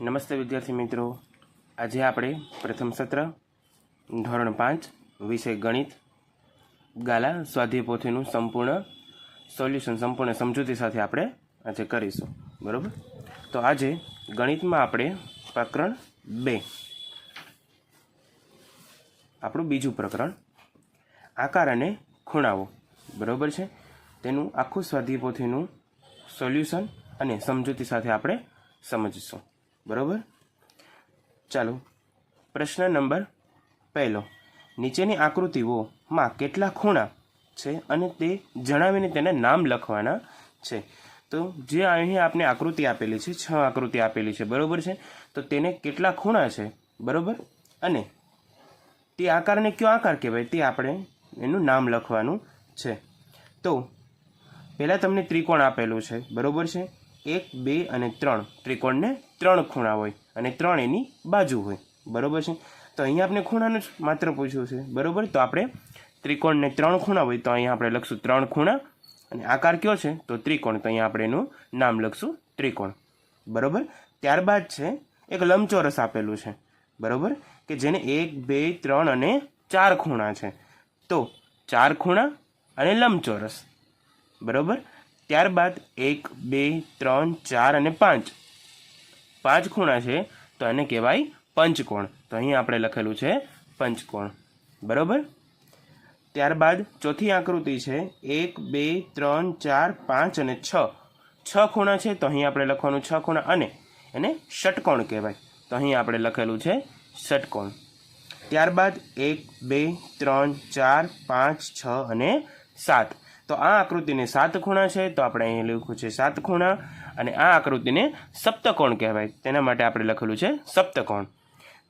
નમસ્તે વિદ્યાર્થી મિત્રો, આજે આપણે પ્રથમ સત્ર ધોરણ 5 વિષય ગણિત ગાલા સ્વાધ્યાય પોથીનું સંપૂર્ણ સોલ્યુશન સંપૂર્ણ સમજૂતી સાથે આપણે આજે કરીશું. બરાબર, તો આજે ગણિતમાં આપણે પ્રકરણ 2 આપણું બીજું પ્રકરણ આકાર અને ખૂણાઓ બરાબર છે, તેનું આખું સ્વાધ્યાય પોથીનું સોલ્યુશન અને સમજૂતી સાથે આપણે સમજીશું. બરાબર, ચાલો પ્રશ્ન નંબર 1. નીચેની આકૃતિઓમાં કેટલા ખૂણા છે અને તે જણાવીને તેને નામ લખવાના છે. તો જે અહીં આપણે આકૃતિ આપેલી છે, 6 આકૃતિ આપેલી છે બરાબર છે, તો તેને કેટલા ખૂણા છે બરાબર, અને તે આકારને કયો આકાર કહેવાય તે આપણે એનું નામ લખવાનું છે. તો પહેલાં તમને ત્રિકોણ આપેલું છે બરાબર છે, 1, 2 અને 3 ત્રિકોણને 3 ખૂણા હોય અને 3 એની બાજુ હોય બરાબર છે. તો અહીંયા આપણે ખૂણાનું જ માત્ર પૂછ્યું છે બરાબર, તો આપણે ત્રિકોણને 3 ખૂણા હોય તો અહીંયા આપણે લખશું 3 ખૂણા, અને આકાર કયો છે તો ત્રિકોણ, તો અહીંયા આપણે એનું નામ લખશું ત્રિકોણ બરાબર. ત્યારબાદ છે એક લંબચોરસ આપેલું છે બરાબર, કે જેને 1, 2, 3 અને 4 ખૂણા છે. તો 4 ખૂણા અને લંબચોરસ બરાબર. ત્યારબાદ 1, 2, 3, 4 અને 5 ખૂણા છે, તો એને કહેવાય પંચકોણ, તો અહીં આપણે લખેલું છે પંચકોણ બરાબર. ત્યારબાદ ચોથી આકૃતિ છે 1, 2, 3, 4, 5 અને 6 ખૂણા છે, તો અહીં આપણે લખવાનું 6 ખૂણા, અને એને ષટકોણ કહેવાય, તો અહીં આપણે લખેલું છે ષટકોણ. ત્યારબાદ 1, 2, 3, 4, 5, 6 અને 7, તો આ આકૃતિને 7 ખૂણા છે, તો આપણે અહીં લખ્યું છે 7 ખૂણા, અને આ આકૃતિને સપ્તકોણ કહેવાય, તેના માટે આપણે લખેલું છે સપ્તકોણ.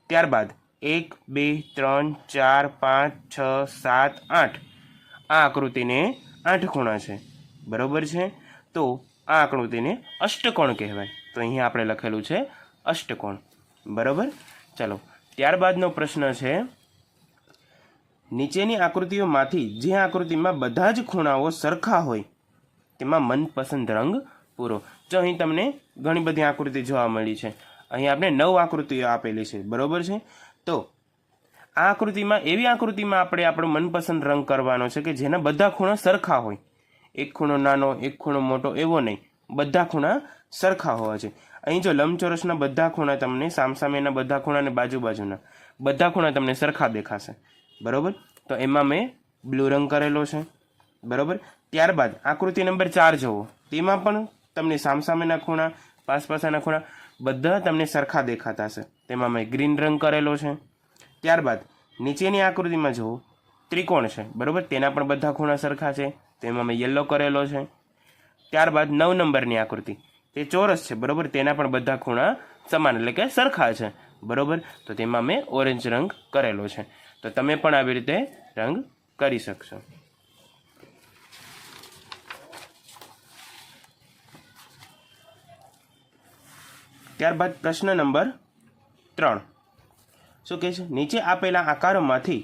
ત્યારબાદ 1, 2, 3, 4, 5, 6, 7, 8, આ આકૃતિને 8 ખૂણા છે બરાબર છે, તો આ આકૃતિને અષ્ટકોણ કહેવાય, તો અહીં આપણે લખેલું છે અષ્ટકોણ બરાબર. ચાલો ત્યારબાદનો પ્રશ્ન છે, નીચેની આકૃતિઓમાંથી જે આકૃતિમાં બધા જ ખૂણાઓ સરખા હોય તેમાં મનપસંદ રંગ પૂરો. જો અહીં તમને ઘણી બધી આકૃતિ જોવા મળી છે, અહીં આપણે 9 આકૃતિઓ આપેલી છે બરાબર છે. તો આ આકૃતિમાં એવી આકૃતિમાં આપણે આપણો મનપસંદ રંગ કરવાનો છે કે જેના બધા ખૂણા સરખા હોય, એક ખૂણો નાનો એક ખૂણો મોટો એવો નહીં, બધા ખૂણા સરખા હોવા છે. અહીં જો લંબચોરસના બધા ખૂણા તમને સામસામેના બધા ખૂણા અને બાજુના બધા ખૂણા તમને સરખા દેખાશે બરાબર, તો એમાં મેં બ્લુ રંગ કરેલો છે બરાબર. ત્યારબાદ આકૃતિ નંબર 4 જુઓ, તેમાં પણ તમને સામસામેના ખૂણા પાસપાસાના ખૂણા બધા તમને સરખા દેખાતા હશે, તેમાં મેં ગ્રીન રંગ કરેલો છે. ત્યારબાદ નીચેની આકૃતિમાં જુઓ, ત્રિકોણ છે બરાબર, તેના પણ બધા ખૂણા સરખા છે, તેમાં મેં યલો કરેલો છે. ત્યારબાદ 9 નંબરની આકૃતિ, તે ચોરસ છે બરાબર, તેના પણ બધા ખૂણા સમાન એટલે કે સરખા છે બરાબર, તો તેમાં મેં ઓરેન્જ રંગ કરેલો છે. તો તમે પણ આવી રીતે રંગ કરી શકશો. ત્યારબાદ પ્રશ્ન નંબર 3 શું કહે છે, નીચે આપેલા આકારોમાંથી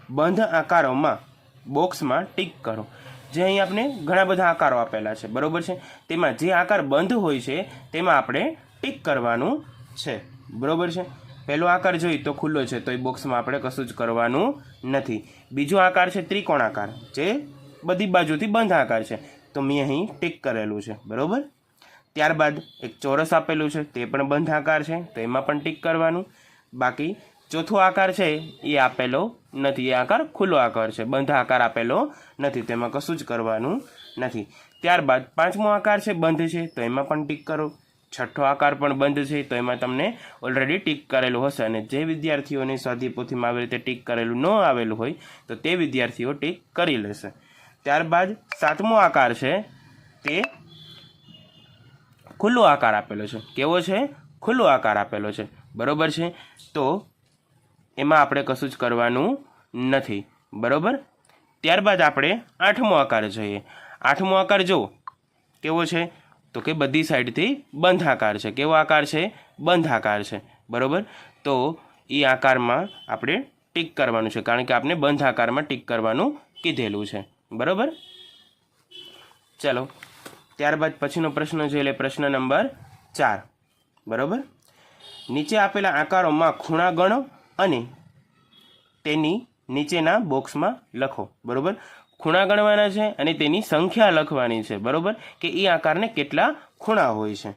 બંધ આકારોમાં બોક્સમાં ટીક કરો. જે અહીં આપણે ઘણા બધા આકારો આપેલા છે બરાબર છે, તેમાં જે આકાર બંધ હોય છે તેમાં આપણે ટીક કરવાનું છે બરાબર છે. પહેલો આકાર જોઈએ તો ખુલ્લો છે, તો એ બોક્સમાં આપણે કશું જ કરવાનું નથી. બીજો આકાર છે ત્રિકોણ આકાર, જે બધી બાજુથી બંધ આકાર છે, તો મેં અહીં ટીક કરેલું છે બરાબર. ત્યારબાદ એક ચોરસ આપેલું છે, તે પણ બંધ આકાર છે, તો એમાં પણ ટીક કરવાનું. બાકી ચોથો આકાર છે એ આપેલો નથી, એ આકાર ખુલ્લો આકાર છે, બંધ આકાર આપેલો નથી, તેમાં કશું જ કરવાનું નથી. ત્યારબાદ પાંચમો આકાર છે બંધ છે, તો એમાં પણ ટીક કરો. છઠ્ઠો આકાર પણ બંધ છે, તો એમાં તમને ઓલરેડી ટીક કરેલું હશે, અને જે વિદ્યાર્થીઓને સ્વાધ્યાય પોથીમાં આવી રીતે ટીક કરેલું ન આવેલું હોય તો તે વિદ્યાર્થીઓ ટીક કરી લેશે. ત્યારબાદ સાતમો આકાર છે તે ખુલ્લો આકાર આપેલો છે. કેવો છે? ખુલ્લો આકાર આપેલો છે બરાબર છે, તો એમાં આપણે કશું જ કરવાનું નથી બરાબર. ત્યારબાદ આપણે આઠમો આકાર જોઈએ. આઠમો આકાર જો કેવો છે, તો કે બધી સાઈડથી બંધ આકાર છે. કેવો આકાર છે? બંધ આકાર છે બરાબર, તો એ આકારમાં આપણે ટીક કરવાનું છે, કારણ કે આપણે બંધ આકારમાં ટીક કરવાનું કીધેલું છે બરાબર. ચાલો ત્યારબાદ પછીનો પ્રશ્ન જોઈ લે, પ્રશ્ન નંબર 4 બરાબર. નીચે આપેલા આકારોમાં ખૂણા ગણો અને તેની નીચેના બોક્સમાં લખો. બરોબર, ખૂણા ગણવાના છે અને તેની સંખ્યા લખવાની છે. બરોબર, કે એ આકારને કેટલા ખૂણા હોય છે.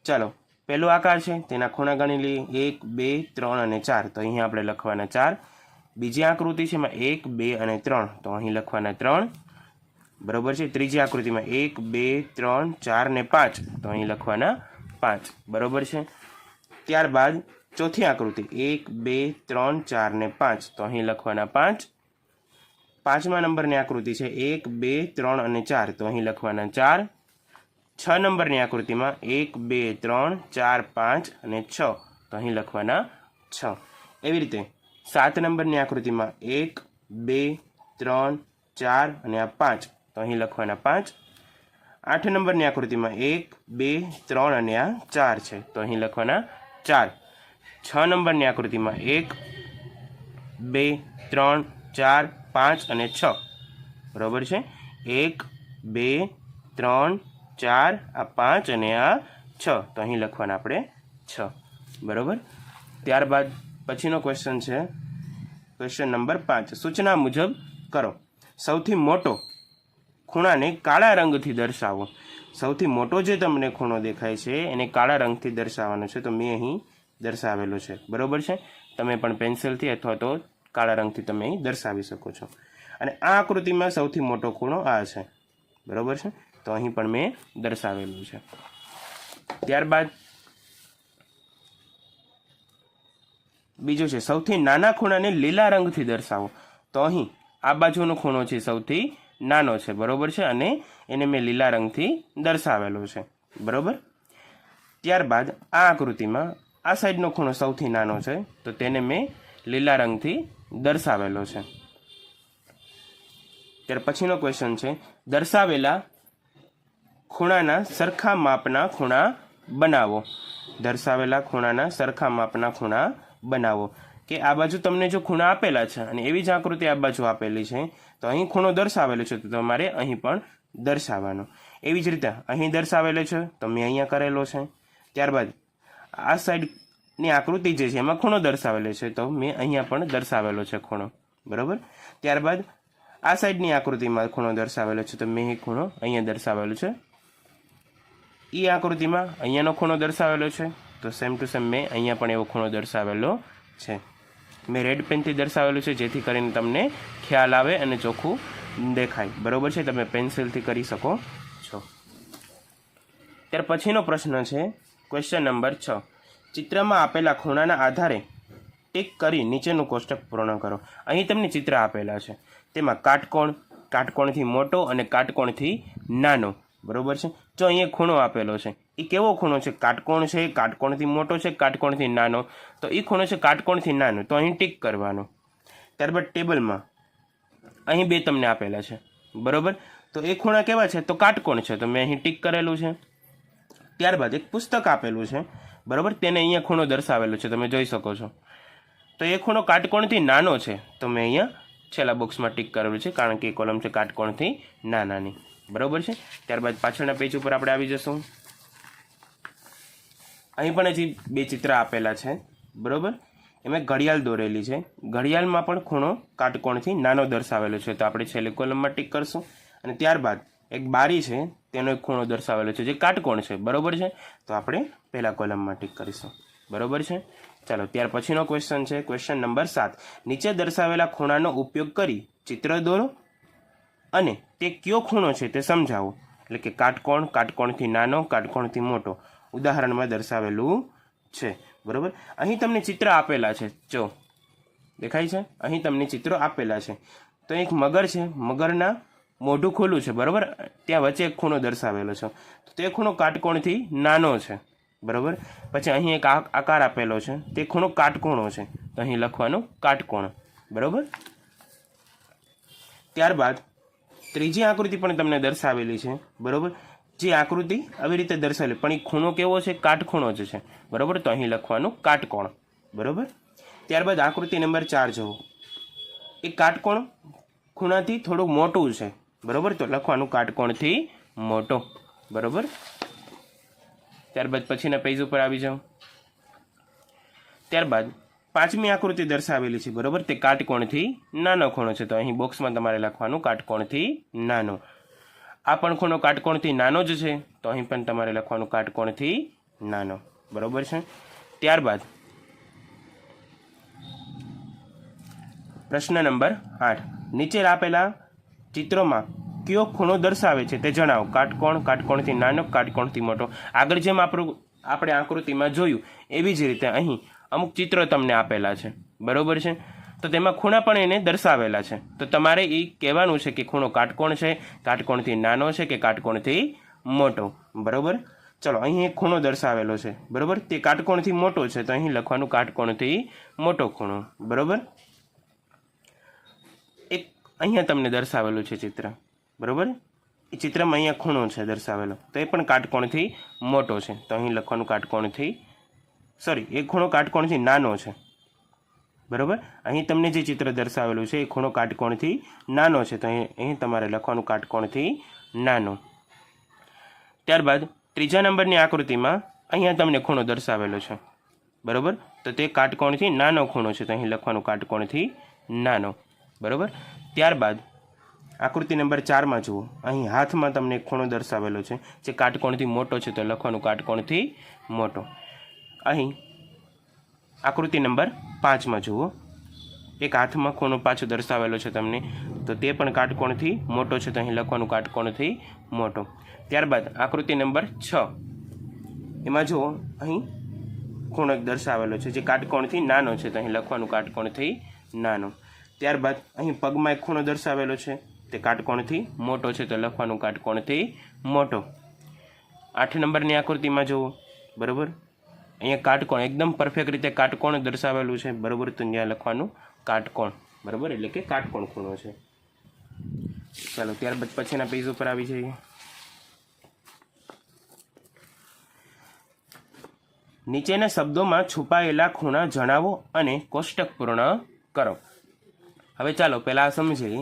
ચાલો, પહેલો આકાર છે તેના ખૂણા ગણી લઈએ. 1 2 3 અને 4, તો અહીંયા આપણે લખવાના 4. બીજી આકૃતિ છે એમાં 1 2 અને 3, તો અહીં લખવાના 3. બરોબર છે. ત્રીજી આકૃતિમાં 1 2 3 4 ને 5, તો અહીં લખવાના 5. બરોબર છે. ત્યારબાદ ચોથી આકૃતિ 1 2 3 4 ને 5, તો અહીં લખવાના 5. પાંચમા નંબરની આકૃતિ છે 1 2 3 અને 4, તો અહીં લખવાના 4. 6 નંબરની આકૃતિમાં 1 2 3 4 5 અને 6, તો અહીં લખવાના 6. એવી રીતે 7 નંબરની આકૃતિમાં 1 2 3 4 અને 5, તો અહીં લખવાના 5. 8 નંબરની આકૃતિમાં 1 2 3 અને 4 છે, તો અહીં લખવાના 4. 6 નંબરની આકૃતિમાં 1 2 3 4 5 અને 6, બરાબર છે. 1 2 3 4 5 અને 6, તો અહીં લખવાના આપણે 6. બરાબર. ત્યારબાદ પછીનો ક્વેશ્ચન છે ક્વેશ્ચન નંબર 5. સૂચના મુજબ કરો. સૌથી મોટો ખૂણાને કાળા રંગથી દર્શાવો. સૌથી મોટો જે તમને ખૂણો દેખાય છે એને કાળા રંગથી દર્શાવવાનો છે, તો મેં અહીં દર્શાવેલો છે. બરાબર છે. તમે પણ પેન્સિલથી અથવા તો કાળા રંગથી તમે અહીં દર્શાવી શકો છો. અને આ આકૃતિમાં સૌથી મોટો ખૂણો આ છે. બરાબર છે, તો અહીં પણ મેં દર્શાવેલું છે. ત્યારબાદ બીજું છે સૌથી નાના ખૂણાને લીલા રંગથી દર્શાવો. તો અહીં આ બાજુનો ખૂણો છે સૌથી નાનો છે. બરાબર છે, અને એને મેં લીલા રંગથી દર્શાવેલો છે. બરાબર. ત્યારબાદ આ આકૃતિમાં આ સાઈડનો ખૂણો સૌથી નાનો છે, તો તેને મેં લીલા રંગથી દર્શાવેલો છે. ત્યાર પછીનો ક્વેશ્ચન છે દર્શાવેલા ખૂણાના સરખા માપના ખૂણા બનાવો. દર્શાવેલા ખૂણાના સરખા માપના ખૂણા બનાવો. કે આ બાજુ તમને જો ખૂણા આપેલા છે અને એવી જ આકૃતિ આ બાજુ આપેલી છે, તો અહીં ખૂણો દર્શાવેલો છે, તો તમારે અહીં પણ દર્શાવવાનો. એવી જ રીતે અહીં દર્શાવેલો છે, તો મેં અહીંયા કરેલો છે. ત્યારબાદ આ સાઈડની આકૃતિ જે છે એમાં ખૂણો દર્શાવેલો છે, તો મેં અહીંયા પણ દર્શાવેલો છે ખૂણો. બરાબર. ત્યારબાદ આ સાઈડની આકૃતિમાં ખૂણો દર્શાવેલો છે, તો મેં એ ખૂણો અહીંયા દર્શાવેલો છે. એ આકૃતિમાં અહીંયાનો ખૂણો દર્શાવેલો છે, તો સેમ ટુ સેમ મેં અહીંયા પણ એવો ખૂણો દર્શાવેલો છે. મેં રેડ પેનથી દર્શાવેલું છે, જેથી કરીને તમને ખ્યાલ આવે અને ચોખ્ખું દેખાય. બરાબર છે. તમે પેન્સિલથી કરી શકો છો. ત્યાર પછીનો પ્રશ્ન છે ક્વેશ્ચન નંબર 6. ચિત્રમાં આપેલા ખૂણાના આધારે ટીક કરી નીચેનું કોષ્ટક પૂર્ણ કરો. અહીં તમને ચિત્ર આપેલા છે, તેમાં કાટકોણ, કાટકોણથી મોટો અને કાટકોણથી નાનો. બરાબર છે. જો અહીંયા ખૂણો આપેલો છે, એ કેવો ખૂણો છે? કાટકોણ છે, કાટકોણથી મોટો છે, કાટકોણથી નાનો. તો એ ખૂણો છે કાટકોણથી નાનો, તો અહીં ટીક કરવાનું. ત્યારબાદ ટેબલમાં અહીં 2 તમને આપેલા છે. બરાબર. તો એ ખૂણા કેવા છે? તો કાટકોણ છે, તો મેં અહીં ટીક કરેલું છે. ત્યારબાદ એક પુસ્તક આપેલું છે. બરાબર. તેને અહીંયા ખૂણો દર્શાવેલો છે, તમે જોઈ શકો છો. તો એ ખૂણો કાટકોણથી નાનો છે, તો મેં અહીંયા છેલ્લા બોક્સમાં ટીક કરેલું છે, કારણ કે એ કોલમ છે કાટકોણથી નાનાની. બરાબર છે. ત્યારબાદ પાછળના પેજ ઉપર આપણે આવી જશું. અહીં પણ હજી 2 ચિત્ર આપેલા છે. બરાબર. એમાં ઘડિયાળ દોરેલી છે. ઘડિયાળમાં પણ ખૂણો કાટકોણથી નાનો દર્શાવેલો છે, તો આપણે છેલ્લી કોલમમાં ટીક કરશું. અને ત્યારબાદ એક બારી છે, તેનો એક ખૂણો દર્શાવેલો છે જે કાટકોણ છે. બરાબર છે. તો આપણે પહેલા કોલમમાં ટીક કરીશું. બરાબર છે. ચાલો, ત્યાર પછીનો ક્વેશ્ચન છે ક્વેશ્ચન નંબર 7. નીચે દર્શાવેલા ખૂણાનો ઉપયોગ કરી ચિત્ર દોરો અને તે કયો ખૂણો છે તે સમજાવો. એટલે કે કાટકોણ, કાટકોણથી નાનો, કાટકોણથી મોટો ઉદાહરણમાં દર્શાવેલું છે. બરાબર. અહીં તમને ચિત્ર આપેલા છે, જો દેખાય છે? અહીં તમને ચિત્રો આપેલા છે. તો એક મગર છે, મગરના મોઢું ખુલ્લું છે. બરાબર. ત્યાં વચ્ચે એક ખૂણો દર્શાવેલો છે, તો તે ખૂણો કાટકોણથી નાનો છે. બરાબર. પછી અહીં એક આકાર આપેલો છે, તે ખૂણો કાટકોણો છે, તો અહીં લખવાનું કાટકોણ. બરાબર. ત્યારબાદ ત્રીજી આકૃતિ પણ તમને દર્શાવેલી છે. બરાબર. જે આકૃતિ આવી રીતે દર્શાવેલી, પણ એ ખૂણો કેવો છે? કાટખૂણો જ છે. બરાબર. તો અહીં લખવાનું કાટકોણ. બરાબર. ત્યારબાદ આકૃતિ નંબર 4 જુઓ. એ કાટકોણ ખૂણાથી થોડું મોટું છે. બરાબર. તો લખવાનું કાટકોણથી મોટો. બરાબર. ત્યારબાદ પછીના પેજ ઉપર આવી જાઓ. ત્યારબાદ પાંચમી આકૃતિ દર્શાવેલી છે બરોબર, તે કાટકોણથી નાનો ખૂણો છે, તો અહીં બોક્સમાં તમારે લખવાનું કાટકોણથી નાનો. આ પણ ખૂણો કાટકોણથી નાનો જ છે, તો અહીં પણ તમારે લખવાનું કાટકોણથી નાનો. બરોબર છે. ત્યારબાદ પ્રશ્ન નંબર 8, નીચે આપેલા ચિત્રોમાં કયો ખૂણો દર્શાવે છે તે જણાવો. કાટકોણ, કાટકોણથી નાનો, કાટકોણથી મોટો. આગળ જેમ આપણે આકૃતિમાં જોયું એવી જ રીતે અહીં અમુક ચિત્રો તમને આપેલા છે બરોબર છે, તો તેમાં ખૂણા પણ એને દર્શાવેલા છે, તો તમારે એ કહેવાનું છે કે ખૂણો કાટકોણ છે, કાટકોણથી નાનો છે કે કાટકોણથી મોટો. બરોબર. ચલો, અહીં એક ખૂણો દર્શાવેલો છે બરોબર, તે કાટકોણથી મોટો છે, તો અહીં લખવાનું કાટકોણથી મોટો ખૂણો. બરોબર. એક અહીંયા તમને દર્શાવેલું છે ચિત્ર બરોબર, એ ચિત્રમાં અહીંયા ખૂણો છે દર્શાવેલો, તો એ પણ કાટકોણથી મોટો છે, તો અહીં લખવાનું કાટકોણથી એ ખૂણો કાટકોણથી નાનો છે બરોબર. અહીં તમને જે ચિત્ર દર્શાવેલું છે એ ખૂણો કાટકોણથી નાનો છે, તો અહીં તમારે લખવાનું કાટકોણથી નાનો. ત્યારબાદ ત્રીજા નંબરની આકૃતિમાં અહીંયા તમને ખૂણો દર્શાવેલો છે બરોબર, તો તે કાટકોણથી નાનો ખૂણો છે, તો અહીં લખવાનું કાટકોણથી નાનો. બરોબર. ત્યારબાદ આકૃતિ નંબર 4માં જુઓ, અહીં હાથમાં તમને એક ખૂણો દર્શાવેલો છે જે કાટકોણથી મોટો છે, તો લખવાનું કાટકોણથી મોટો. અહીં આકૃતિ નંબર 5માં જુઓ, એક હાથમાં ખૂણો પાછો દર્શાવેલો છે તમને, તો તે પણ કાટકોણથી મોટો છે, તો અહીં લખવાનું કાટકોણથી મોટો. ત્યારબાદ આકૃતિ નંબર 6, એમાં જુઓ અહીં ખૂણો દર્શાવેલો છે જે કાટકોણથી નાનો છે, તો અહીં લખવાનું કાટકોણથી નાનો. ત્યારબાદ અહીં પગમાં એક ખૂણો દર્શાવેલો છે, તે કાટકોણથી મોટો છે, તો લખવાનું કાટકોણથી મોટો. 8 નંબરની આકૃતિમાં જુઓ બરોબર, અહીંયા કાટકોણ એકદમ પરફેક્ટ રીતે કાટકોણ દર્શાવેલું છે બરોબર, તો ત્યાં લખવાનું કાટકોણ બરોબર, એટલે કે કાટકોણ ખૂણો છે. ચાલો, ત્યારબાદ પછીના પેજ ઉપર આવી જઈએ. નીચેના શબ્દોમાં છુપાયેલા ખૂણા જણાવો અને કોષ્ટક પૂર્ણ કરો. હવે ચાલો પહેલાં સમજીએ.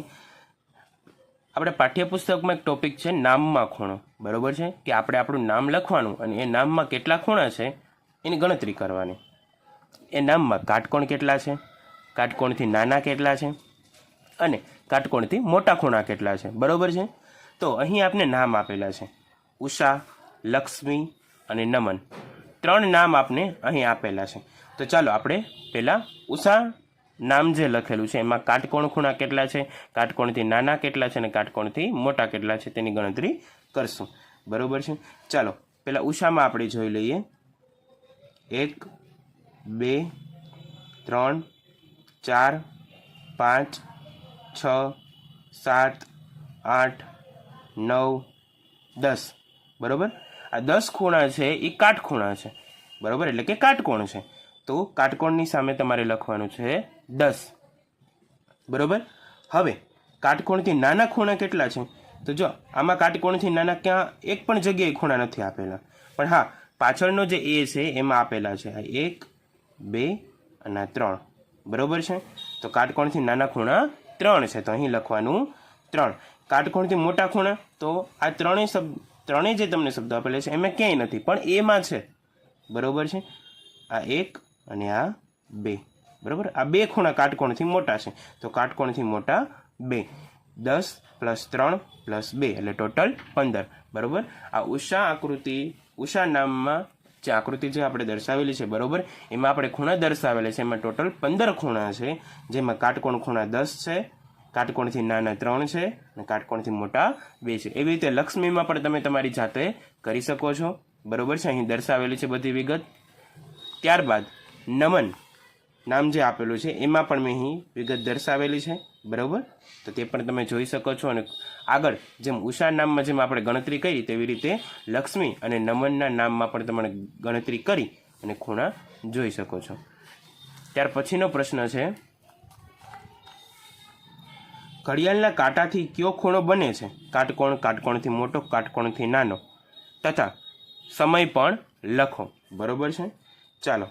આપણે પાઠ્યપુસ્તકમાં એક ટોપિક છે નામમાં ખૂણો બરોબર છે, કે આપણે આપણું નામ લખવાનું અને એ નામમાં કેટલા ખૂણા છે એની ગણતરી કરવાની. એ નામમાં કાટકોણ કેટલા છે, કાટકોણથી નાના કેટલા છે અને કાટકોણથી મોટા ખૂણા કેટલા છે બરોબર છે. તો અહીં આપણે નામ આપેલા છે, ઉષા, લક્ષ્મી અને નમન, 3 નામ આપને અહીં આપેલા છે. તો ચાલો આપણે પહેલાં ઉષા નામ જે લખેલું છે એમાં કાટકોણ ખૂણા કેટલા છે, કાટકોણથી નાના કેટલા છે અને કાટકોણથી મોટા કેટલા છે તેની ગણતરી કરશું બરોબર છે. ચાલો પહેલાં ઉષામાં આપણે જોઈ લઈએ. 1 2 3 4 5 6 7 8 9 10 બરોબર. આ 10 ખૂણા છે એ કાટખૂણા છે બરોબર, એટલે કે કાટકોણ છે, તો કાટકોણની સામે તમારે લખવાનું છે 10 બરોબર. હવે કાટકોણથી નાના ખૂણા કેટલા છે, તો જો આમાં કાટકોણથી નાના ક્યાં એક પણ જગ્યાએ ખૂણા નથી આપેલા, પણ હા પાછળનો જે એ છે એમાં આપેલા છે 1 2 અને 3 બરોબર છે. તો કાટકોણથી નાના ખૂણા 3 છે, તો અહીં લખવાનું 3. કાટકોણથી મોટા ખૂણા, તો આ ત્રણેય જે તમને શબ્દો આપેલા છે એમાં ક્યાંય નથી, પણ એમાં છે બરોબર છે. આ 1 અને આ 2 બરોબર. આ 2 ખૂણા કાટકોણથી મોટા છે, તો કાટકોણથી મોટા 2. 10 + 3 + 2 એટલે ટોટલ 15 બરોબર. આ ઉષા નામમાં જે આકૃતિ જે આપણે દર્શાવેલી છે બરોબર, એમાં આપણે ખૂણા દર્શાવેલા છે, એમાં ટોટલ 15 ખૂણા છે, જેમાં કાટકોણ ખૂણા 10 છે, કાટકોણથી નાના 3 છે અને કાટકોણથી મોટા 2 છે. એવી રીતે લક્ષ્મીમાં પણ તમે તમારી જાતે કરી શકો છો બરોબર છે, અહીં દર્શાવેલી છે બધી વિગત. ત્યારબાદ નમન નામ જે આપેલું છે એમાં પણ મેં અહીં વિગત દર્શાવેલી છે બરોબર, તો તે પણ તમે જોઈ શકો છો. અને આગળ જેમ ઉષા નામમાં જેમ આપણે ગણતરી કરી તેવી રીતે લક્ષ્મી અને નમનના નામમાં પણ તમે ગણતરી કરી અને ખૂણા જોઈ શકો છો. ત્યાર પછીનો પ્રશ્ન છે, ઘડિયાળના કાંટાથી કયો ખૂણો બને છે, કાટકોણ, કાટકોણથી મોટો, કાટકોણથી નાનો, તથા સમય પણ લખો બરોબર છે. ચાલો,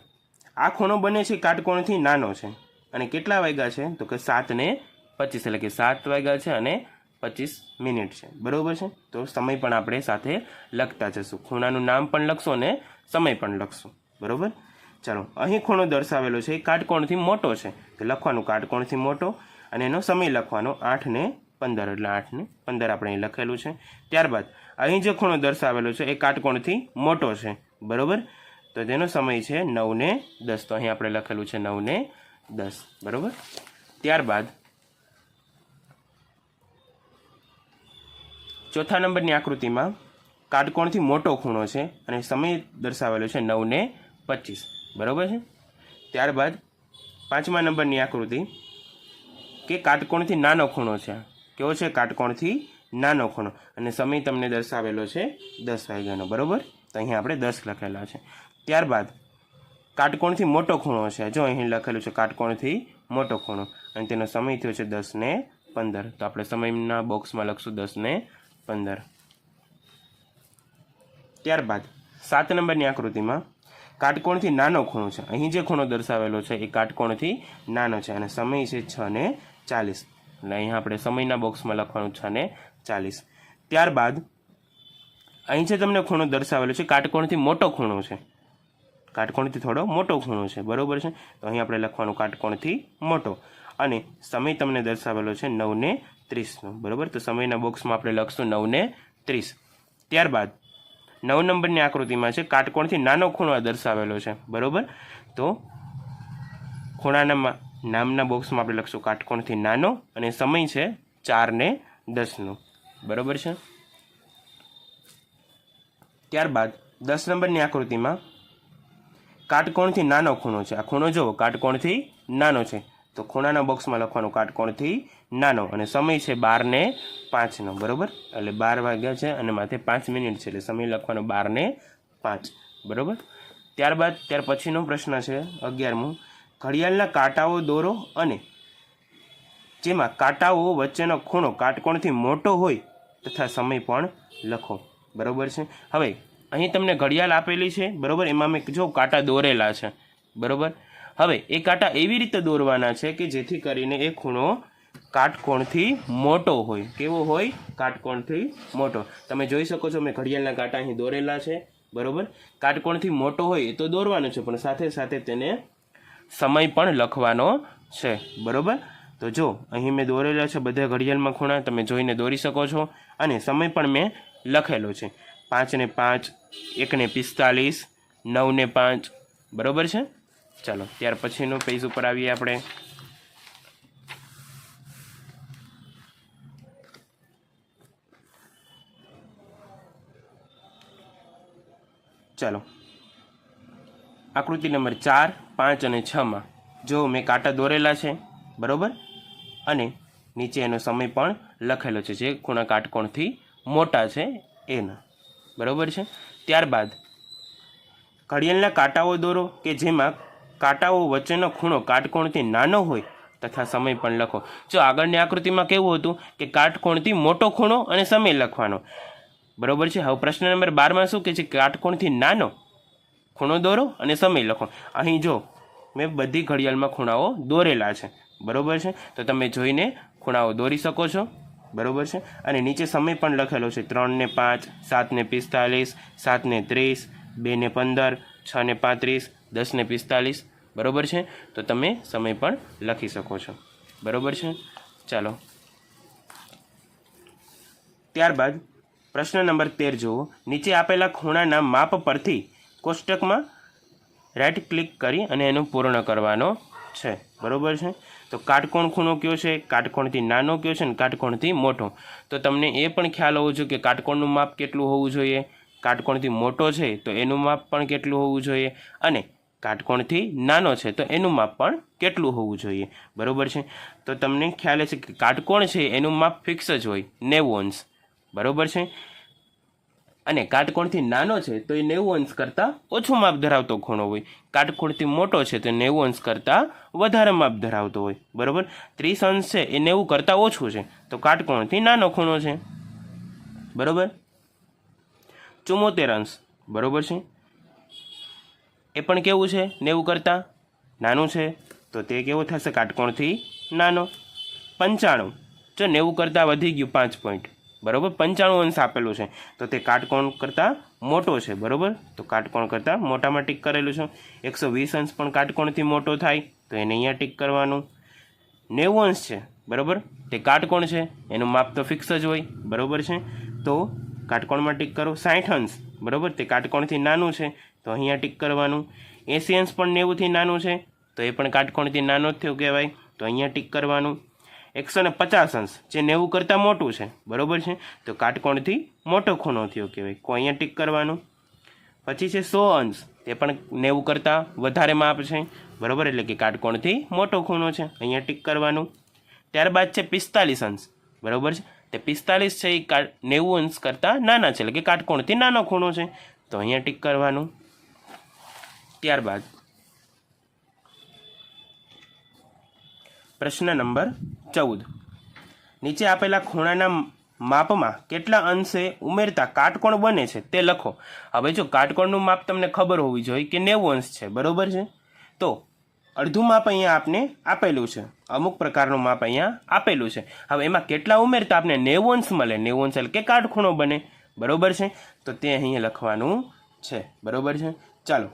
આ ખૂણો બને છે કાટકોણથી નાનો છે અને કેટલા વાગ્યા છે, તો કે 7:25 એટલે કે 7 વાગ્યા છે અને 25 મિનિટ છે બરોબર છે. તો સમય પણ આપણે સાથે લખતા જશું, ખૂણાનું નામ પણ લખશું અને સમય પણ લખશું બરોબર. ચાલો, અહીં ખૂણો દર્શાવેલો છે એ કાટકોણથી મોટો છે, તો લખવાનું કાટકોણથી મોટો, અને એનો સમય લખવાનો 8 ને 15, એટલે 8 ને 15 આપણે અહીં લખેલું છે. ત્યારબાદ અહીં જે ખૂણો દર્શાવેલો છે એ કાટકોણથી મોટો છે, બરાબર, તો તેનો સમય છે 9 ને 10, તો અહીં આપણે લખેલું છે 9 ને 10, બરાબર. ત્યારબાદ ચોથા નંબરની આકૃતિમાં કાટકોણથી મોટો ખૂણો છે અને સમય દર્શાવેલો છે 9 ને 25, બરાબર છે. ત્યારબાદ પાંચમા નંબરની આકૃતિ કે કાટકોણથી નાનો ખૂણો છે, કેવો છે? કાટકોણથી નાનો ખૂણો, અને સમય તમને દર્શાવેલો છે 10 વાગ્યાનો, બરાબર, તો અહીં આપણે 10 લખેલા છે. ત્યારબાદ કાટકોણથી મોટો ખૂણો છે, જો અહીં લખેલું છે કાટકોણથી મોટો ખૂણો, અને તેનો સમય થયો છે 10 ને 15, તો આપણે સમયના બોક્સમાં લખશું 10 ને 15. ત્યારબાદ 7 નંબરની આકૃતિમાં કાટકોણથી નાનો ખૂણો છે, અહીં જે ખૂણો દર્શાવેલો છે એ કાટકોણથી નાનો છે, અને સમય છે 6 ને 40, એટલે અહીં આપણે સમયના બોક્સમાં લખવાનું 6 ને 40. ત્યારબાદ અહીં જે તમને ખૂણો દર્શાવેલો છે કાટકોણથી મોટો ખૂણો છે, કાટકોણથી થોડો મોટો ખૂણો છે, બરાબર છે, તો અહીં આપણે લખવાનું કાટકોણથી મોટો, અને સમય તમને દર્શાવેલો છે 9 ને 30નો, બરાબર, તો સમયના બોક્સમાં આપણે લખશું 9 ને 30. ત્યારબાદ 9 નંબરની આકૃતિમાં છે કાટકોણથી નાનો ખૂણો દર્શાવેલો છે, બરાબર, તો ખૂણાના નામના બોક્સમાં આપણે લખશું કાટકોણથી નાનો, અને સમય છે 4 ને 10નો, બરાબર છે. ત્યારબાદ 10 નંબરની આકૃતિમાં કાટકોણથી નાનો ખૂણો છે, આ ખૂણો જુઓ કાટકોણથી નાનો છે, તો ખૂણાના બોક્સમાં લખવાનું કાટકોણથી નાનો, અને સમય છે 12 ને 5નો, બરાબર, એટલે 12 વાગ્યા છે અને માથે 5 મિનિટ છે, એટલે સમય લખવાનો 12 ને 5, બરાબર. ત્યારબાદ ત્યાર પછીનો પ્રશ્ન છે 11મો, ઘડિયાળના કાંટાઓ દોરો અને જેમાં કાંટાઓ વચ્ચેનો ખૂણો કાટકોણથી મોટો હોય તથા સમય પણ લખો, બરાબર છે. હવે અહીં તમને ઘડિયાળ આપેલી છે, બરાબર, એમાં મેં જો કાંટા દોરેલા છે, બરાબર. હવે એ કાંટા એવી રીતે દોરવાના છે કે જેથી કરીને એ ખૂણો કાટકોણથી મોટો હોય, કેવો હોય? કાટકોણથી મોટો. તમે જોઈ શકો છો મેં ઘડિયાળના કાંટા અહીં દોરેલા છે, બરાબર. કાટકોણથી મોટો હોય એ તો દોરવાનો છે, પણ સાથે સાથે તેને સમય પણ લખવાનો છે, બરાબર. તો જો અહીં મેં દોરેલા છે બધા ઘડિયાળમાં ખૂણા, તમે જોઈને દોરી શકો છો, અને સમય પણ મેં લખેલો છે 5 ને 5, 1 ને 45, 9 ને 5, બરાબર છે. ચાલો, ત્યાર પછીનું પેજ ઉપર આવીએ આપણે. ચાલો, આકૃતિ નંબર 4, 5 અને 6માં જો મેં કાંટા દોરેલા છે, બરાબર, અને નીચે એનો સમય પણ લખેલો છે, જે ખૂણા કાટકોણથી મોટા છે એના, બરાબર છે. ત્યારબાદ ઘડિયાળના કાંટાઓ દોરો કે જેમાં કાંટાઓ વચ્ચેનો ખૂણો કાટકોણથી નાનો હોય તથા સમય પણ લખો. જો આગળની આકૃતિમાં કેવું હતું કે કાટકોણથી મોટો ખૂણો અને સમય લખવાનો, બરાબર છે. હવે પ્રશ્ન નંબર 12માં શું કે છે? કાટકોણથી નાનો ખૂણો દોરો અને સમય લખો. અહીં જો મેં બધી ઘડિયાળમાં ખૂણાઓ દોરેલા છે, બરાબર છે, તો તમે જોઈને ખૂણાઓ દોરી શકો છો, બરાબર છે. અને નીચે સમય પણ લખેલો છે 3 ને 5, 7 ને 45, 7 ને 30, 2 ને 15, 6 ને 35, 10 ને 45, બરાબર છે. તો તમે સમય પણ લખી શકો છો, બરાબર છે. ચાલો, ત્યારબાદ પ્રશ્ન નંબર 13 જુઓ. નીચે આપેલા ખૂણાના માપ પરથી કોષ્ટકમાં રાઇટ ક્લિક કરી અને એનું પૂર્ણ કરવાનો છે, બરાબર છે. તો કાટકોણ ખૂણો કયો છે? કાટકોણથી નાનો કયો છે, ને કાટકોણથી મોટો. તો તમને એ પણ ખ્યાલ હોવો જોઈએ કે કાટકોણનું માપ કેટલું હોવું જોઈએ. કાટકોણથી મોટો છે તો એનું માપ પણ કેટલું હોવું જોઈએ, અને કાટકોણથી નાનો છે તો એનું માપ પણ કેટલું હોવું જોઈએ, બરાબર છે. તો તમને ખ્યાલ છે કે કાટકોણ છે એનું માપ ફિક્સ જ હોય 90 અંશ, બરાબર છે. અને કાટકોણથી નાનો છે તો એ 90 અંશ કરતાં ઓછું માપ ધરાવતો ખૂણો હોય. કાટકોણથી મોટો છે તો 90 અંશ કરતાં વધારે માપ ધરાવતો હોય, બરાબર. 30 અંશ છે એ 90 કરતાં ઓછું છે, તો કાટકોણથી નાનો ખૂણો છે, બરાબર. 74 અંશ, બરાબર છે, એ પણ કેવું છે? 90 કરતાં નાનું છે, તો તે કેવો થશે? કાટકોણથી નાનો. 95, જો 90 કરતાં વધી ગયું 5 પોઈન્ટ, બરોબર 95 અંશ આપેલું છે તો તે કાટકોણ કરતાં મોટો છે, બરોબર. તો કાટકોણ કરતાં મોટામાં ટીક કરેલું છે. 120 અંશ પણ કાટકોણથી મોટો થાય તો એને અહીંયા ટીક કરવાનું. 90 અંશ છે, બરોબર, તે કાટકોણ છે, એનું માપ તો ફિક્સ જ હોય, બરોબર છે, તો કાટકોણમાં ટીક કરો. 60 અંશ, બરોબર, તે કાટકોણથી નાનું છે તો અહીંયા ટીક કરવાનું. 80 અંશ પણ 90થી નાનું છે તો એ પણ કાટકોણથી નાનો જ થયો કહેવાય, તો અહીંયા ટીક કરવાનું. 150 અંશ જે 90 કરતાં મોટું છે, બરોબર છે, તો કાટકોણથી મોટો ખૂણો થયો કહેવાય, તો અહીંયા ટીક કરવાનું. પછી છે 100 અંશ, તે પણ 90 કરતાં વધારે માપ છે, બરોબર, એટલે કે કાટકોણથી મોટો ખૂણો છે, અહીંયા ટીક કરવાનું. ત્યારબાદ છે 45 અંશ, બરોબર છે, તે 45 છે એ 90 અંશ કરતાં નાના છે, એટલે કે કાટકોણથી નાનો ખૂણો છે, તો અહીંયા ટીક કરવાનું. ત્યારબાદ પ્રશ્ન નંબર 14, નીચે આપેલા ખૂણાના માપમાં કેટલા અંશે ઉમેરતા કાટકોણ બને છે તે લખો. હવે જો કાટકોણનું માપ તમને ખબર હોવી જોઈએ કે 90 અંશ છે, બરોબર છે, તો અડધું માપ અહીંયા આપને આપેલું છે, અમુક પ્રકારનું માપ અહીંયા આપેલું છે. હવે એમાં કેટલા ઉમેરતા આપને 90 અંશ મળે, 90 અંશ એટલે કે કાટખૂણો બને, બરોબર છે, તો તે અહીંયા લખવાનું છે, બરોબર છે. ચાલો,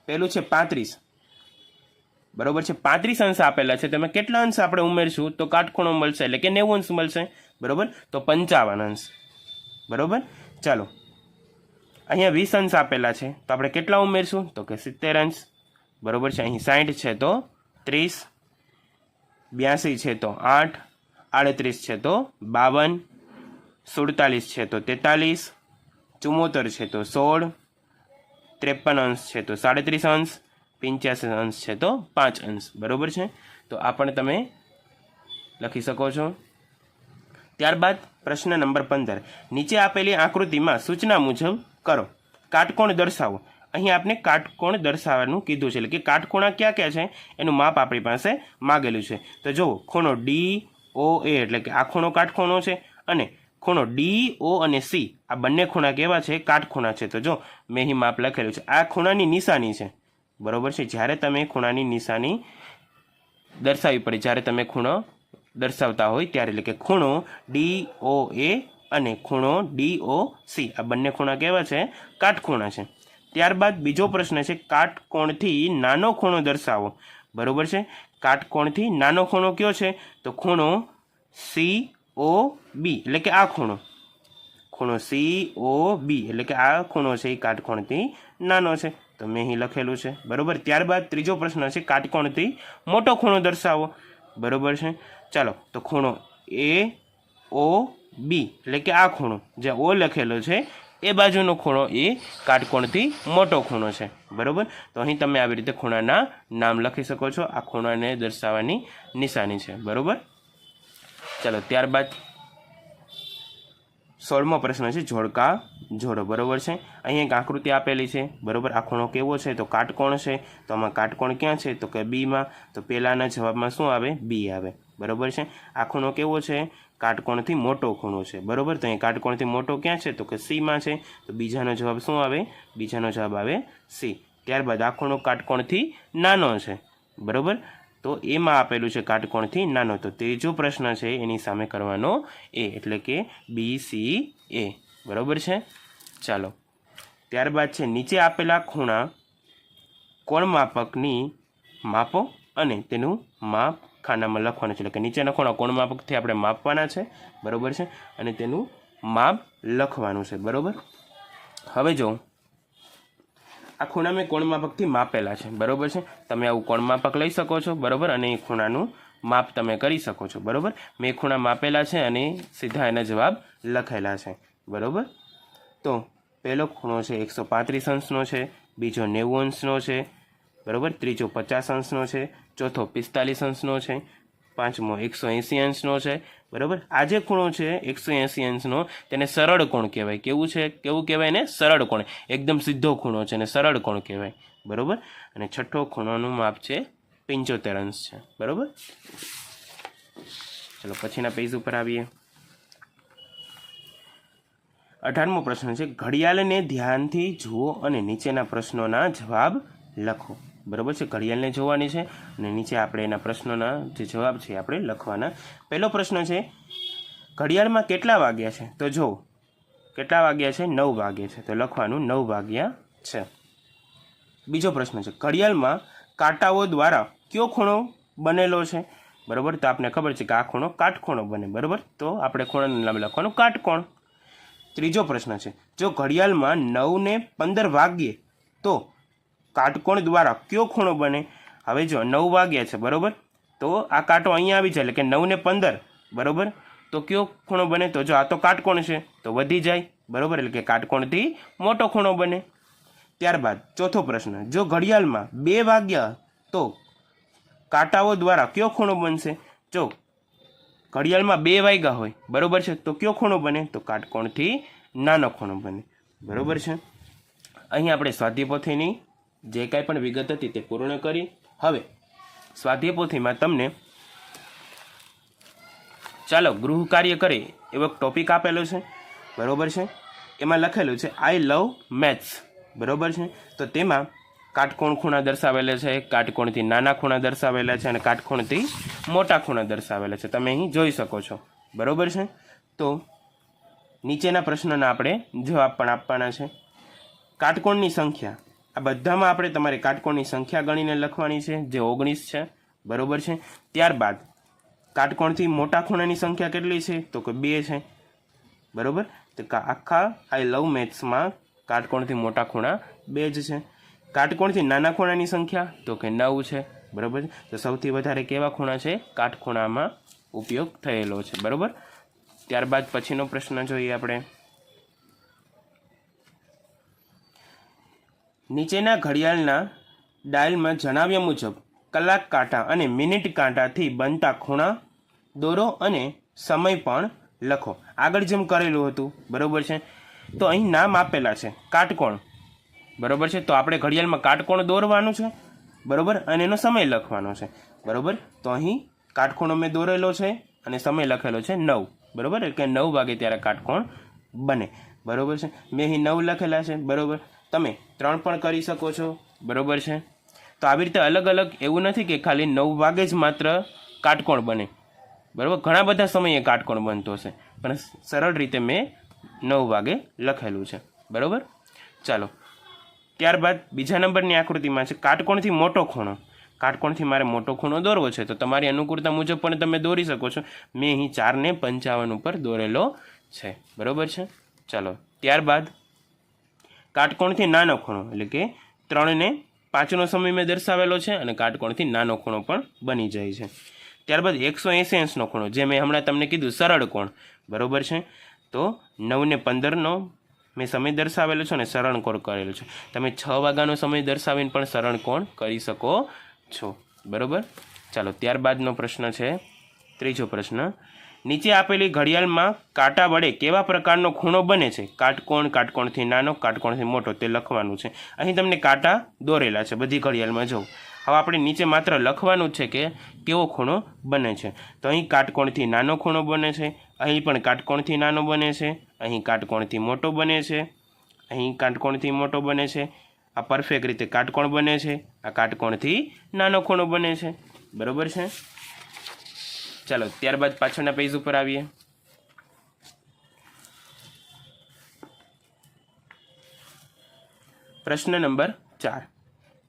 પહેલું છે 35, બરોબર છે, 35 અંશ આપેલા છે, તમે કેટલા અંશ આપણે ઉમેરશું તો કાટખૂણો મળશે, એટલે કે 90 અંશ મળશે, બરોબર, તો 55 અંશ, બરોબર. ચાલો, અહીંયા 20 અંશ આપેલા છે તો આપણે કેટલા ઉમેરશું તો કે 70 અંશ, બરોબર છે. અહીં 60 છે તો 30, 82 છે તો 8, 38 છે તો 52, 47 છે તો 43, 74 છે તો 16, 53 અંશ છે તો 37 અંશ, 85 અંશ છે તો 5 અંશ, બરોબર છે. તો આ પણ તમે લખી શકો છો. ત્યારબાદ પ્રશ્ન નંબર 15, નીચે આપેલી આકૃતિમાં સૂચના મુજબ કરો. કાટકોણ દર્શાવો. અહીં આપણે કાટકોણ દર્શાવવાનું કીધું છે, એટલે કે કાટખૂણા ક્યાં ક્યાં છે એનું માપ આપણી પાસે માગેલું છે. તો જુઓ, ખૂણો DOA એટલે કે આ ખૂણો કાટખૂણો છે, અને ખૂણો DO અને C આ બંને ખૂણા કેવા છે, કાટખૂણા છે. તો જો મેં અહીં માપ લખેલું છે, આ ખૂણાની નિશાની છે, બરોબર છે. જ્યારે તમે ખૂણાની નિશાની દર્શાવવી પડે, જ્યારે તમે ખૂણો દર્શાવતા હોય ત્યારે, એટલે કે ખૂણો DOA અને ખૂણો DOC આ બંને ખૂણા કેવા છે, કાટખૂણા છે. ત્યારબાદ બીજો પ્રશ્ન છે, કાટકોણથી નાનો ખૂણો દર્શાવો, બરોબર છે. કાટકોણથી નાનો ખૂણો કયો છે તો ખૂણો COB એટલે કે આ ખૂણો COB એટલે કે આ ખૂણો છે એ કાટકોણથી નાનો છે, તો મેં અહીં લખેલું છે, બરોબર. ત્યારબાદ ત્રીજો પ્રશ્ન છે, કાટકોણથી મોટો ખૂણો દર્શાવો, બરોબર છે. ચાલો, તો ખૂણો AOB એટલે કે આ ખૂણો જે O લખેલો છે એ બાજુનો ખૂણો એ કાટકોણથી મોટો ખૂણો છે, બરોબર. તો અહીં તમે આવી રીતે ખૂણાના નામ લખી શકો છો, આ ખૂણાને દર્શાવવાની નિશાની છે, બરોબર. ચાલો, ત્યારબાદ 16મો પ્રશ્ન છે, જોડકા જોડો, બરોબર છે. અહીં એક આકૃતિ આપેલી છે, બરોબર. આ ખૂણો કેવો છે તો કાટકોણ છે, તો આમાં કાટકોણ ક્યાં છે તો કે બીમાં, તો પહેલાના જવાબમાં શું આવે, બી આવે, બરોબર છે. આ ખૂણો કેવો છે, કાટકોણથી મોટો ખૂણો છે, બરોબર. તો અહીં કાટકોણથી મોટો ક્યાં છે તો કે સીમાં છે, તો બીજાનો જવાબ શું આવે, બીજાનો જવાબ આવે સી. ત્યારબાદ આ ખૂણો કાટકોણથી નાનો છે, બરોબર, તો એમાં આપેલું છે કાટકોણથી નાનો, તો ત્રીજો પ્રશ્ન છે એની સામે કરવાનો એ, એટલે કે BCA, બરોબર છે. ચાલો, ત્યારબાદ છે, નીચે આપેલા ખૂણા કોણ માપકની માપો અને તેનું માપ ખાનામાં લખવાનું છે, એટલે કે નીચેના ખૂણા કોણ માપકથી આપણે માપવાના છે, બરોબર છે, અને તેનું માપ લખવાનું છે, બરોબર. હવે જો આ ખૂણા મેં કોણ માપકથી માપેલા છે, બરોબર છે. તમે આવું કોણ માપક લઈ શકો છો, બરોબર, અને એ ખૂણાનું માપ તમે કરી શકો છો, બરોબર. મેં ખૂણા માપેલા છે અને સીધા એના જવાબ લખેલા છે, બરોબર. તો પહેલો ખૂણો છે 135 અંશનો છે, બીજો 90 અંશનો છે, બરોબર, ત્રીજો 50 અંશનો છે, ચોથો 45 અંશનો છે, પાંચમો 180 અંશનો છે, બરોબર. આ જે ખૂણો છે 180 અંશનો તેને સરળ કોણ કહેવાય. કેવું છે, કેવું કહેવાય ને, સરળ કોણ, એકદમ સીધો ખૂણો છે અને સરળ કોણ કહેવાય, બરોબર. અને છઠ્ઠો ખૂણાનું માપ છે 75 અંશ છે, બરોબર. ચલો પછીના પેજ ઉપર આવીએ. 18મો પ્રશ્ન છે, ઘડિયાળને ધ્યાનથી જુઓ અને નીચેના પ્રશ્નોના જવાબ લખો, બરોબર છે. ઘડિયાળને જોવાની છે અને નીચે આપણે એના પ્રશ્નોના જે જવાબ છે આપણે લખવાના. પહેલો પ્રશ્ન છે, ઘડિયાળમાં કેટલા વાગ્યા છે? તો જો કેટલા વાગ્યા છે? 9 વાગ્યા છે, તો લખવાનું 9 વાગ્યા છે. બીજો પ્રશ્ન છે, ઘડિયાળમાં કાંટાઓ દ્વારા કયો ખૂણો બનેલો છે? બરાબર, તો આપણે ખબર છે કે આ ખૂણો કાટખૂણો બને. બરાબર, તો આપણે ખૂણાનું નામ લખવાનું કાટકોણ. ત્રીજો પ્રશ્ન છે, જો ઘડિયાળમાં 9:15 વાગ્યે તો કાટકોણ દ્વારા કયો ખૂણો બને? હવે જો 9 વાગ્યા છે, બરાબર, તો આ કાંટો અહીંયા આવી જાય એટલે કે 9:15, બરાબર, તો કયો ખૂણો બને? તો જો આ તો કાટકોણ છે તો વધી જાય, બરાબર, એટલે કે કાટકોણથી મોટો ખૂણો બને. ત્યારબાદ ચોથો પ્રશ્ન, જો ઘડિયાળમાં 2 વાગ્યા તો કાંટાઓ દ્વારા કયો ખૂણો બનશે? જો ઘડિયાળમાં 2 વાગ્યા હોય, બરાબર છે, તો કયો ખૂણો બને? તો કાટકોણથી નાનો ખૂણો બને. બરાબર છે. અહીં આપણે સ્વાધ્યાય પોથીની જે કાંઈ પણ વિગત હતી તે પૂર્ણ કરી. હવે સ્વાધ્યાય પોથીમાં તમને ચાલો ગૃહ કાર્ય કરે એવો ટોપિક આપેલો છે, બરાબર છે. એમાં લખેલું છે આઈ લવ મેથ્સ, બરાબર છે. તો તેમાં કાટકોણ ખૂણા દર્શાવેલા છે, કાટકોણથી નાના ખૂણા દર્શાવેલા છે અને કાટકોણથી મોટા ખૂણા દર્શાવેલા છે. તમે અહીં જોઈ શકો છો, બરાબર છે. તો નીચેના પ્રશ્નના આપણે જવાબ પણ આપવાના છે. કાટકોણની સંખ્યા, આ બધામાં આપણે તમારે કાટકોણની સંખ્યા ગણીને લખવાની છે, જે 19 છે, બરાબર છે. ત્યારબાદ કાટકોણથી મોટા ખૂણાની સંખ્યા કેટલી છે? તો કે 2 છે, બરાબર. તો આખા આઈ લવ મેથ્સમાં કાટકોણથી મોટા ખૂણા 2 જ છે. કાટકોણથી નાના ખૂણાની સંખ્યા તો કે 9 છે, બરાબર. તો સૌથી વધારે કેવા ખૂણા છે? કાટખૂણામાં ઉપયોગ થયેલો છે, બરાબર. ત્યારબાદ પછીનો પ્રશ્ન જોઈએ આપણે. નીચેના ઘડિયાળના ડાયલમાં જણાવ્યા મુજબ કલાક કાંટા અને મિનિટ કાંટાથી બનતા ખૂણા દોરો અને સમય પણ લખો. આગળ જેમ કરેલું હતું, બરાબર છે. તો અહીં નામ આપેલા છે કાટકોણ, બરાબર છે. તો આપણે ઘડિયાળમાં કાટકોણ દોરવાનું છે, બરાબર, અને એનો સમય લખવાનો છે, બરાબર. તો અહીં કાટખૂણો મેં દોરેલો છે અને સમય લખેલો છે 9, બરાબર, એટલે કે 9 વાગે ત્યારે કાટકોણ બને, બરાબર છે. મેં અહીં 9 લખેલા છે, બરાબર. તમે 3 પણ કરી શકો છો, બરાબર છે. તો આવી રીતે અલગ અલગ એવું નથી કે ખાલી 9 વાગે જ માત્ર કાટકોણ બને, બરાબર. ઘણા બધા સમયે કાટકોણ બનતો હશે, પણ સરળ રીતે મેં 9 વાગે લખેલું છે, બરાબર. ચાલો, ત્યારબાદ બીજા નંબરની આકૃતિમાં છે કાટકોણથી મોટો ખૂણો. કાટકોણથી મારે મોટો ખૂણો દોરવો છે તો તમારી અનુકૂળતા મુજબ પણ તમે દોરી શકો છો. મેં અહીં 4:55 ઉપર દોરેલો છે, બરાબર છે. ચાલો, ત્યારબાદ કાટકોણથી નાનો ખૂણો એટલે કે 3:05નો સમય મેં દર્શાવેલો છે અને કાટકોણથી નાનો ખૂણો પણ બની જાય છે. ત્યારબાદ 180 અંશનો ખૂણો, જે મેં હમણાં તમને કીધું સરળ કોણ, બરાબર છે. તો 9:15નો મેં સમય દર્શાવેલો છે અને સરળ કોણ કરેલો છે. તમે 6 વાગ્યાનો સમય દર્શાવીને પણ સરળ કોણ કરી શકો છો, બરાબર. ચાલો, ત્યારબાદનો પ્રશ્ન છે ત્રીજો પ્રશ્ન, નીચે આપેલી ઘડિયાળમાં કાંટા વડે કેવા પ્રકારનો ખૂણો બને છે? કાટકોણ, કાટકોણથી નાનો, કાટકોણથી મોટો, તે લખવાનું છે. અહીં તમને કાંટા દોરેલા છે બધી ઘડિયાળમાં, જો. હવે આપણે નીચે માત્ર લખવાનું છે કે કેવો ખૂણો બને છે. તો અહીં કાટકોણથી નાનો ખૂણો બને છે, અહીં પણ કાટકોણથી નાનો બને છે, અહીં કાટકોણથી મોટો બને છે, અહીં કાટકોણથી મોટો બને છે. આ પરફેક્ટ રીતે કાટકોણ બને છે, આ કાટકોણથી નાનો ખૂણો બને છે, બરાબર છે. ચાલો, ત્યારબાદ પાછળના પેજ ઉપર આવીએ. પ્રશ્ન નંબર 4,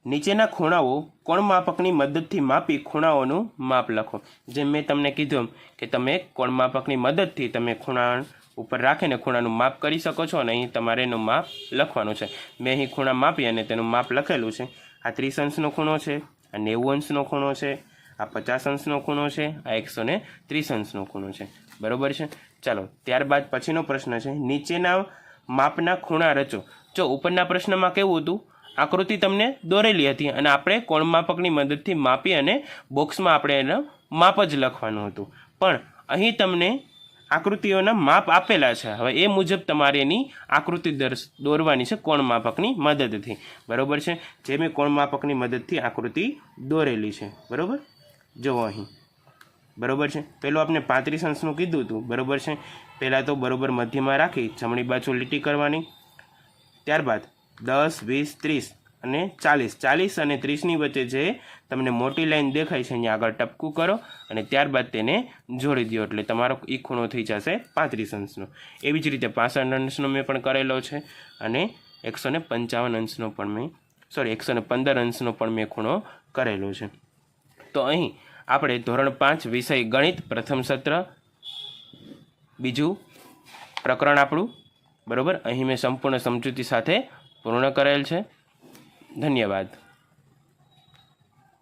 નીચેના ખૂણાઓ કોણ માપકની મદદથી માપી ખૂણાઓનું માપ લખો. જેમ મેં તમને કીધું કે તમે કોણ માપકની મદદથી તમે ખૂણા ઉપર રાખીને ખૂણાનું માપ કરી શકો છો અને અહીં તમારે એનું માપ લખવાનું છે. મેં અહીં ખૂણા માપી અને તેનું માપ લખેલું છે. આ 30 અંશનો ખૂણો છે, આ 90 અંશનો ખૂણો છે, આ 50 અંશનો ખૂણો છે, આ 130 અંશનો ખૂણો છે, બરાબર છે. ચાલો, ત્યારબાદ પછીનો પ્રશ્ન છે નીચેના માપના ખૂણા રચો. જો ઉપરના પ્રશ્નમાં કેવું હતું, આકૃતિ તમને દોરેલી હતી અને આપણે કોણ માપકની મદદથી માપી અને બોક્સમાં આપણે એનું માપ જ લખવાનું હતું. પણ અહીં તમને આકૃતિઓના માપ આપેલા છે. હવે એ મુજબ તમારે એની આકૃતિ દોરવાની છે કોણ માપકની મદદથી, બરાબર છે. જે મેં કોણ માપકની મદદથી આકૃતિ દોરેલી છે, બરાબર. જુઓ અહીં, બરાબર છે. પહેલું આપણે 35 અંશનું કીધું હતું, બરાબર છે. પહેલાં તો બરાબર મધ્યમાં રાખી જમણી બાજુ લીટી કરવાની. ત્યારબાદ 10, 20, 30 અને 40. 40 અને 30ની વચ્ચે જે તમને મોટી લાઈન દેખાય છે અહીંયા આગળ ટપકું કરો અને ત્યારબાદ તેને જોડી દો એટલે તમારો એ ખૂણો થઈ જશે 35 અંશનો. એવી જ રીતે 65 અંશનો મેં પણ કરેલો છે અને 155 અંશનો પણ મેં 115 અંશનો પણ મેં ખૂણો કરેલો છે. તો અહીં આપણે ધોરણ 5 વિષય ગણિત પ્રથમ સત્ર બીજું પ્રકરણ આપણું બરાબર અહીં મેં સંપૂર્ણ સમજૂતી સાથે પૂર્ણ કરેલ છે. ધન્યવાદ.